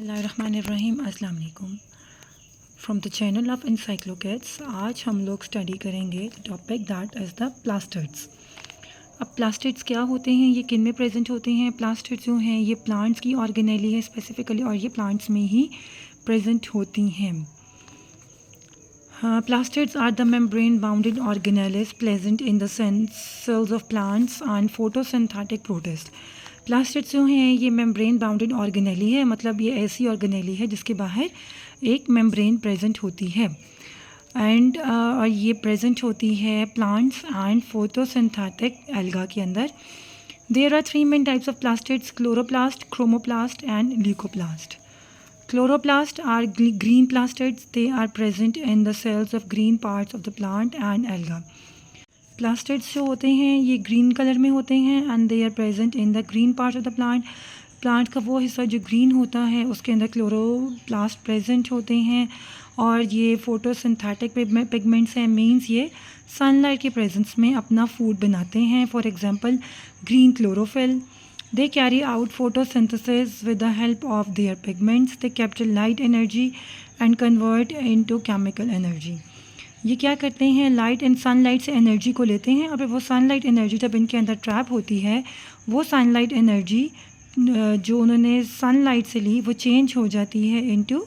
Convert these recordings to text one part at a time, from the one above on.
बिस्मिल्लाहिर्रहमानिर्रहीम। अस्सलाम वालेकुम फ्रॉम द चैनल ऑफ एनसाइक्लोकिड्स। आज हम लोग स्टडी करेंगे topic that is the plastids. अब प्लास्टिड्स क्या होते हैं, ये किन में प्रेजेंट होते हैं। प्लास्टिड्स जो हैं ये प्लांट्स की ऑर्गेनेली है स्पेसिफिकली, और ये प्लांट्स में ही प्रेजेंट होती हैं। Plastids are the membrane-bounded organelles present in the cells of plants and photosynthetic protists. Plastids जो हैं ये मेम्ब्रेन बाउंडेड ऑर्गेनेली है, मतलब ये ऐसी ऑर्गेनेली है जिसके बाहर एक मेम्ब्रेन प्रेजेंट होती है एंड और ये प्रेजेंट होती है प्लांट्स एंड फोटोसिंथेटिक एल्गा के अंदर। There are three main types of plastids: chloroplast, chromoplast and leucoplast. Chloroplasts are green plastids. They are present in the cells of green parts of the plant and alga. Plastids जो होते हैं ये green colour में होते हैं and they are present in the green part of the plant. Plant का वो हिस्सा जो ग्रीन होता है उसके अंदर क्लोरोप्लास्ट प्रेजेंट होते हैं और ये फोटोसिंथेटिक पिगमेंट्स हैं. मीन्स ये सनलाइट के प्रेजेंस में अपना फूड बनाते हैं. For example green chlorophyll. They carry out photosynthesis with the help of their pigments. They capture light energy and convert into chemical energy. ये क्या करते हैं, लाइट एंड सनलाइट से एनर्जी को लेते हैं और वो सनलाइट एनर्जी जब इनके अंदर ट्रैप होती है वो सनलाइट एनर्जी जो उन्होंने सनलाइट से ली वो चेंज हो जाती है इनटू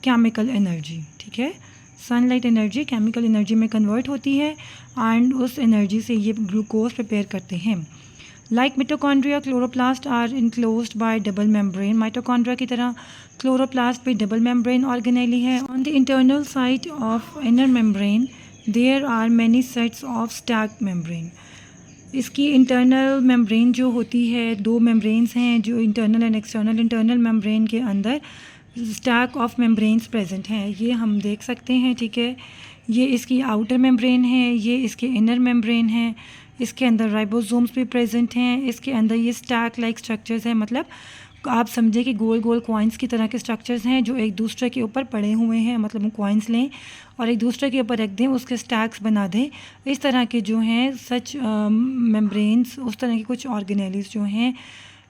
केमिकल एनर्जी. ठीक है, सनलाइट एनर्जी केमिकल एनर्जी में कन्वर्ट होती है एंड उस एनर्जी से ये ग्लूकोज प्रिपेयर करते हैं. Like mitochondria, chloroplast are enclosed by double membrane. Mitochondria की तरह chloroplast भी double membrane organelle है. On the internal side of inner membrane, there are many sets of stacked membrane. इसकी इंटरनल मेम्ब्रेन जो होती है, दो मेम्ब्रेन्स हैं जो internal and external. Internal membrane के अंदर स्टैक ऑफ मेम्ब्रेन्स प्रेजेंट हैं, ये हम देख सकते हैं. ठीक है, ये इसकी आउटर मेम्ब्रेन है, ये इसके इनर मेम्ब्रेन है. इसके अंदर राइबोसोम्स भी प्रेजेंट हैं. इसके अंदर ये स्टैक लाइक स्ट्रक्चर्स हैं, मतलब आप समझे कि गोल गोल कॉइन्स की तरह के स्ट्रक्चर्स हैं जो एक दूसरे के ऊपर पड़े हुए हैं. मतलब हम कॉइन्स लें और एक दूसरे के ऊपर रख दें, उसके स्टैक्स बना दें. इस तरह के जो हैं सच मेम्ब्रेन्स, उस तरह की कुछ ऑर्गेनेलीज जो हैं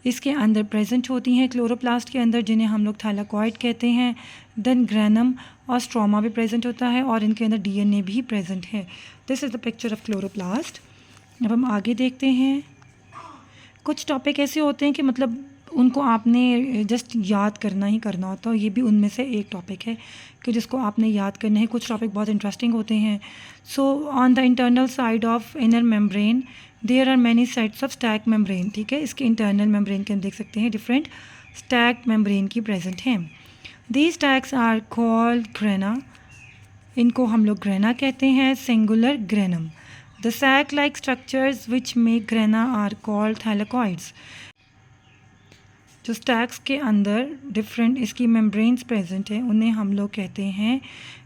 इसके अंदर प्रेजेंट होती हैं. क्लोरोप्लास्ट के अंदर जिन्हें हम लोग थैलाकॉइड कहते हैं. देन ग्रेनम और स्ट्रोमा भी प्रेजेंट होता है और इनके अंदर डीएनए भी प्रेजेंट है. This is the picture of chloroplast. अब हम आगे देखते हैं. कुछ टॉपिक ऐसे होते हैं कि मतलब उनको आपने जस्ट याद करना ही करना होता है. ये भी उनमें से एक टॉपिक है कि जिसको आपने याद करना है. कुछ टॉपिक बहुत इंटरेस्टिंग होते हैं. So on the internal side of inner membrane there are many sets of stack membrane. ठीक है, इसके इंटरनल मेम्ब्रेन के हम देख सकते हैं डिफरेंट स्टैक मेम्ब्रेन की प्रेजेंट हैं. These stacks are called grana. इनको हम लोग ग्रेना कहते हैं, singular granum. The sac-like structures which make grana are called thylakoids. जो स्टैक्स के अंदर डिफरेंट इसकी मेम्ब्रेन्स प्रेजेंट हैं उन्हें हम लोग कहते हैं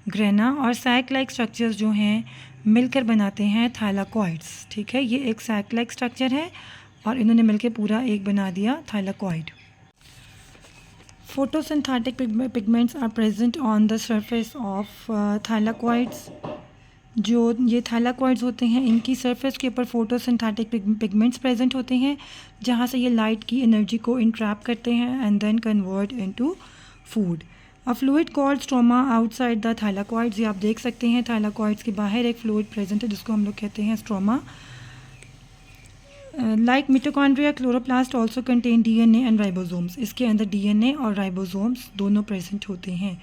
ग्रेना, और सैक लाइक स्ट्रक्चर्स जो हैं मिलकर बनाते हैं थाइलाकॉइड्स. ठीक है, ये एक सैक लाइक स्ट्रक्चर है और इन्होंने मिलकर पूरा एक बना दिया thylakoid. Photosynthetic pigments are present on the surface of thylakoids. जो ये थाइलाकॉइड्स होते हैं इनकी सरफेस के ऊपर फोटोसिंथेटिक पिगमेंट्स प्रेजेंट होते हैं जहाँ से ये लाइट की एनर्जी को इंट्रैप करते हैं and then convert into food. A fluid called stroma outside the thylakoids. ये आप देख सकते हैं थाइलाकॉइड्स के बाहर एक फ्लूइड प्रेजेंट है जिसको हम लोग कहते हैं stroma. Like mitochondria, chloroplast also contain DNA and ribosomes. इसके अंदर डीएनए और राइबोसोम्स दोनों प्रेजेंट होते हैं.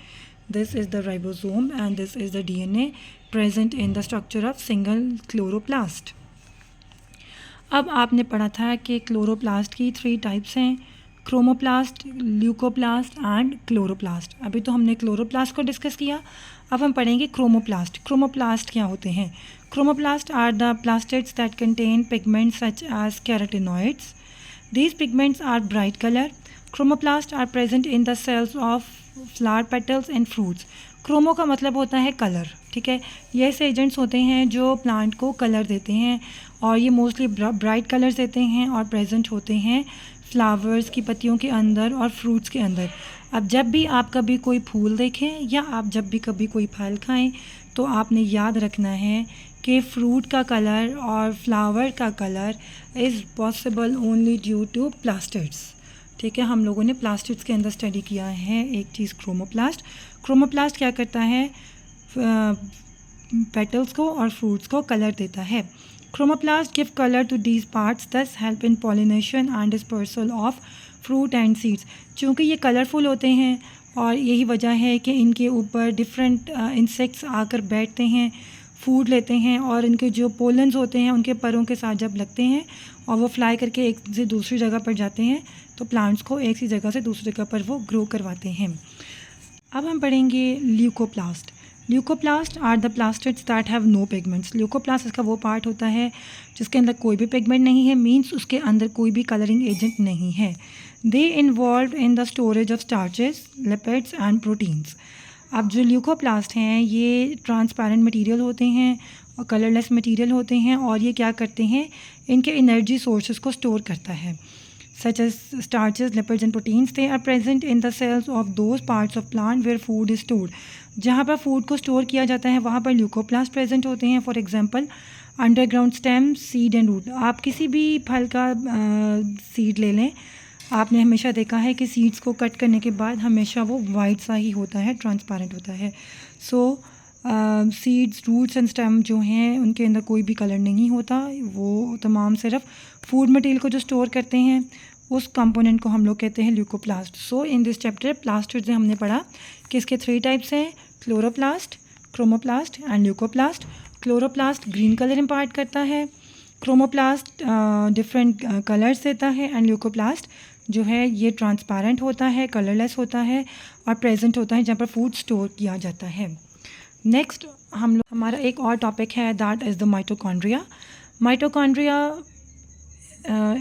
This is the ribosome and this is the DNA present in the structure of single chloroplast. अब आपने पढ़ा था कि क्लोरोप्लास्ट की 3 टाइप्स हैं: क्रोमोप्लास्ट, ल्यूकोप्लास्ट एंड क्लोरोप्लास्ट. अभी तो हमने क्लोरोप्लास्ट को डिस्कस किया, अब हम पढ़ेंगे क्रोमोप्लास्ट. क्रोमोप्लास्ट क्या होते हैं? Chromoplast are the plastids that contain pigments such as carotenoids. These pigments are bright color. Chromoplasts are present in the cells of flower petals and fruits. Chromo का मतलब होता है कलर. ठीक है, ये ऐसे एजेंट्स होते हैं जो प्लांट को कलर देते हैं और ये मोस्टली ब्राइट कलर्स देते हैं और प्रेजेंट होते हैं फ्लावर्स की पत्तियों के अंदर और फ्रूट्स के अंदर. अब जब भी आप कभी कोई फूल देखें या आप जब भी कभी कोई फल खाएं तो आपने याद रखना है कि फ्रूट का कलर और फ्लावर का colour is possible only due to plastids. ठीक है, हम लोगों ने प्लास्टिड्स के अंदर स्टडी किया है एक चीज़ क्रोमोप्लास्ट। क्रोमोप्लास्ट क्या करता है, पेटल्स को और फ्रूट्स को कलर देता है। Chromoplast give colour to these parts, thus help in pollination and dispersal of fruit and seeds. चूँकि ये कलरफुल होते हैं और यही वजह है कि इनके ऊपर डिफरेंट इंसेक्ट्स आकर बैठते हैं, फूड लेते हैं और इनके जो पोलन्स होते हैं उनके परों के साथ जब लगते हैं और वो फ्लाई करके एक से दूसरी जगह पर जाते हैं तो प्लांट्स को एक सी जगह से दूसरी जगह पर वो ग्रो करवाते हैं। अब हम पढ़ेंगे leucoplast. Leucoplast are the plastids that have no pigments. Leucoplast इसका वो पार्ट होता है जिसके अंदर कोई भी पिगमेंट नहीं है, मीन्स उसके अंदर कोई भी कलरिंग एजेंट नहीं है। They involve in the storage of starches, lipids and proteins. अब जो ल्यूकोप्लास्ट हैं ये ट्रांसपेरेंट मटेरियल होते हैं और कलरलेस मटेरियल होते हैं और ये क्या करते हैं, इनके एनर्जी सोर्सेज को स्टोर करता है। such as starches, lipids and proteins, they are present in the cells of those parts of plant where food is stored. जहाँ पर फूड को स्टोर किया जाता है वहाँ पर ल्यूकोप्लास्ट प्रेजेंट होते हैं। For example underground stem, seed and root. आप किसी भी फल का सीड ले लें, आपने हमेशा देखा है कि सीड्स को कट करने के बाद हमेशा वो वाइट सा ही होता है, ट्रांसपेरेंट होता है। सो सीड्स, रूट्स एंड स्टेम जो हैं उनके अंदर कोई भी कलर नहीं होता, वो तमाम सिर्फ फूड मटेरियल को जो स्टोर करते हैं उस कंपोनेंट को हम लोग कहते हैं leucoplast. So in this chapter plastid से हमने पढ़ा कि इसके 3 टाइप्स हैं, chloroplast, chromoplast and leucoplast. Chloroplast green colour impart करता है, क्रोमोप्लास्ट डिफरेंट कलर्स देता है एंड ल्यूकोप्लास्ट जो है ये ट्रांसपेरेंट होता है, कलरलेस होता है और प्रेजेंट होता है जहाँ पर फूड स्टोर किया जाता है। नेक्स्ट हमारा एक और टॉपिक है, that is the mitochondria. Mitochondria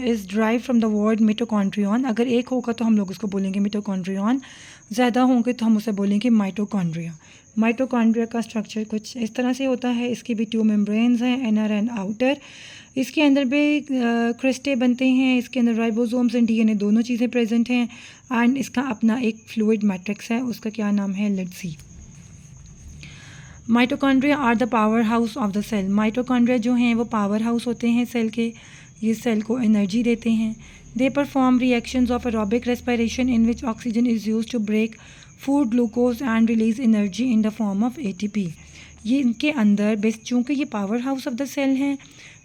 is derived from the word mitochondrion. अगर एक होगा तो हम लोग उसको बोलेंगे मिटोकॉन्ड्रियन, ज़्यादा होंगे तो हम उसे बोलेंगे माइटोकॉन्ड्रिया। माइटोकॉन्ड्रिया का स्ट्रक्चर कुछ इस तरह से होता है, इसके भी 2 मेम्ब्रेन्स हैं, इनर एंड आउटर। इसके अंदर भी क्रिस्टे बनते हैं, इसके अंदर राइबोसोम्स एंड डीएनए दोनों चीज़ें प्रेजेंट हैं एंड इसका अपना एक फ्लूइड मैट्रिक्स है, उसका क्या नाम है, लिड्सी। Mitochondria are the powerhouse of the cell. Mitochondria जो हैं वो पावर हाउस होते हैं सेल के, ये सेल को एनर्जी देते हैं। They perform reactions of aerobic respiration in which oxygen is use to break food glucose and release energy in the form of ATP. ये इनके अंदर बेस, चूँकि ये powerhouse of the cell हैं,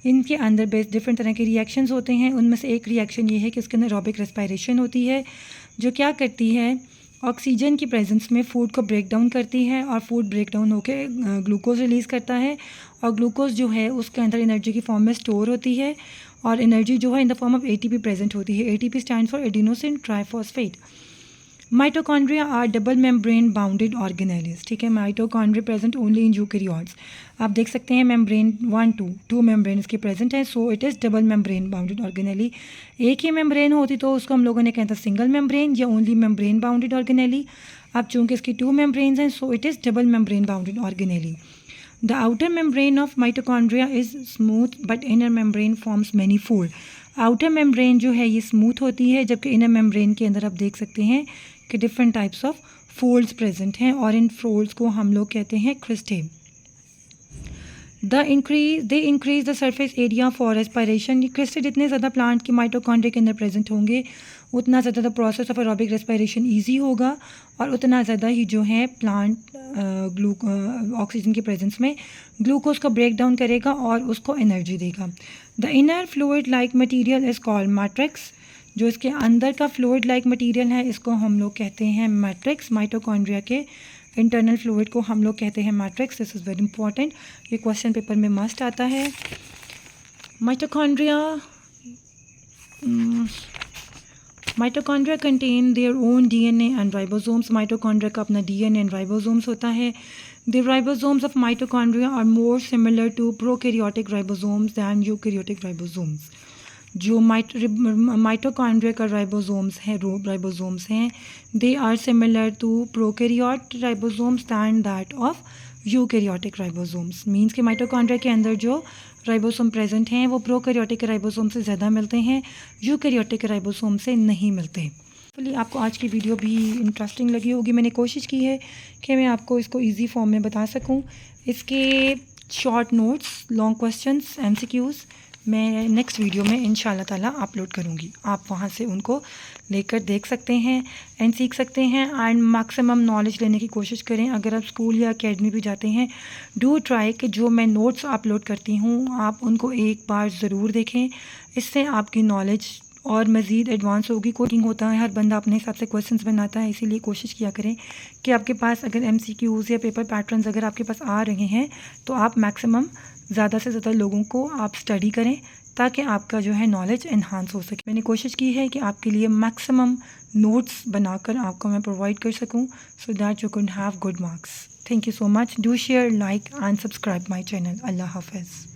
इनके अंदर बेस डिफरेंट तरह के रिएक्शंस होते हैं। उनमें से एक रिएक्शन ये है कि इसके अंदर एरोबिक रेस्पिरेशन होती है जो क्या करती है, ऑक्सीजन की प्रेजेंस में फूड को ब्रेक डाउन करती है और फूड ब्रेक डाउन होकर ग्लूकोज रिलीज़ करता है और ग्लूकोज जो है उसके अंदर एनर्जी की फॉर्म में स्टोर होती है और एनर्जी जो है in the form of ATP present होती है। ATP stand for adenosine triphosphate. Mitochondria are double membrane bounded organelles. ठीक है, mitochondria present only in eukaryotes. आप देख सकते हैं मेम्ब्रेन 1, 2 मेम्ब्रेन इसके प्रेजेंट है, so it is double membrane bounded organelle. एक ही मेम्ब्रेन होती तो उसको हम लोगों ने कहता सिंगल मेम्ब्रेन या ओनली मेम्ब्रेन बाउंडेड ऑर्गेनेली। अब चूँकि इसकी 2 मेम्ब्रेन्स हैं, so it is double membrane bounded organelle. The outer membrane of mitochondria is smooth but inner membrane forms many fold. Outer membrane जो है ये स्मूथ होती है जबकि inner membrane के अंदर आप देख सकते हैं कि different types of folds present हैं और इन folds को हम लोग कहते हैं cristae. They increase the surface area for respiration. cristae जितने ज़्यादा प्लांट के माइटोकॉन्ड्रिया के अंदर प्रेजेंट होंगे उतना ज़्यादा the process of aerobic respiration easy होगा और उतना ज़्यादा ही जो है प्लांट ऑक्सीजन की प्रेजेंस में ग्लूकोज का ब्रेक डाउन करेगा और उसको एनर्जी देगा। The inner fluid like material is called matrix. जो इसके अंदर का फ्लूइड लाइक मटीरियल है इसको हम लोग कहते हैं मैट्रिक्स। माइटोकॉन्ड्रिया के इंटरनल फ्लूइड को हम लोग कहते हैं matrix. This is very important, ये क्वेश्चन पेपर में मस्ट आता है। Mitochondria contain their own DNA and ribosomes. Mitochondria का अपना डीएनए एंड राइबोसोम्स होता है। The ribosomes of mitochondria are more similar to prokaryotic ribosomes than eukaryotic ribosomes. जो mitochondria का राइबोसोम्स हैं they are similar to prokaryote ribosomes than that of eukaryotic ribosomes. Means कि mitochondria के अंदर जो ribosome present हैं वो प्रोकैरियोटिक राइबोसोम से ज़्यादा मिलते हैं, यूकैरियोटिक राइबोसोम से नहीं मिलते। होपफुली आपको आज की वीडियो भी इंटरेस्टिंग लगी होगी। मैंने कोशिश की है कि मैं आपको इसको इजी फॉर्म में बता सकूं। इसके short notes, long questions, MCQs मैं नेक्स्ट वीडियो में इंशाल्लाह ताला अपलोड करूँगी। आप वहाँ से उनको लेकर देख सकते हैं एंड सीख सकते हैं एंड मैक्सिमम नॉलेज लेने की कोशिश करें। अगर आप स्कूल या एकेडमी भी जाते हैं, डू ट्राई कि जो मैं नोट्स अपलोड करती हूँ आप उनको एक बार ज़रूर देखें। इससे आपकी नॉलेज और मज़ीद एडवांस होगी। कोडिंग होता है, हर बंदा अपने हिसाब से क्वेश्चंस बनाता है, इसीलिए कोशिश किया करें कि आपके पास अगर MCQs या पेपर पैटर्न्स अगर आपके पास आ रहे हैं तो आप मैक्सिमम ज़्यादा से ज़्यादा लोगों को आप स्टडी करें ताकि आपका जो है नॉलेज इन्हांस हो सके। मैंने कोशिश की है कि आपके लिए मैक्सिमम नोट्स बनाकर आपको मैं प्रोवाइड कर सकूं so that you can have good marks. Thank you so much. Do share, like and subscribe my channel. अल्लाह हाफ़िज़।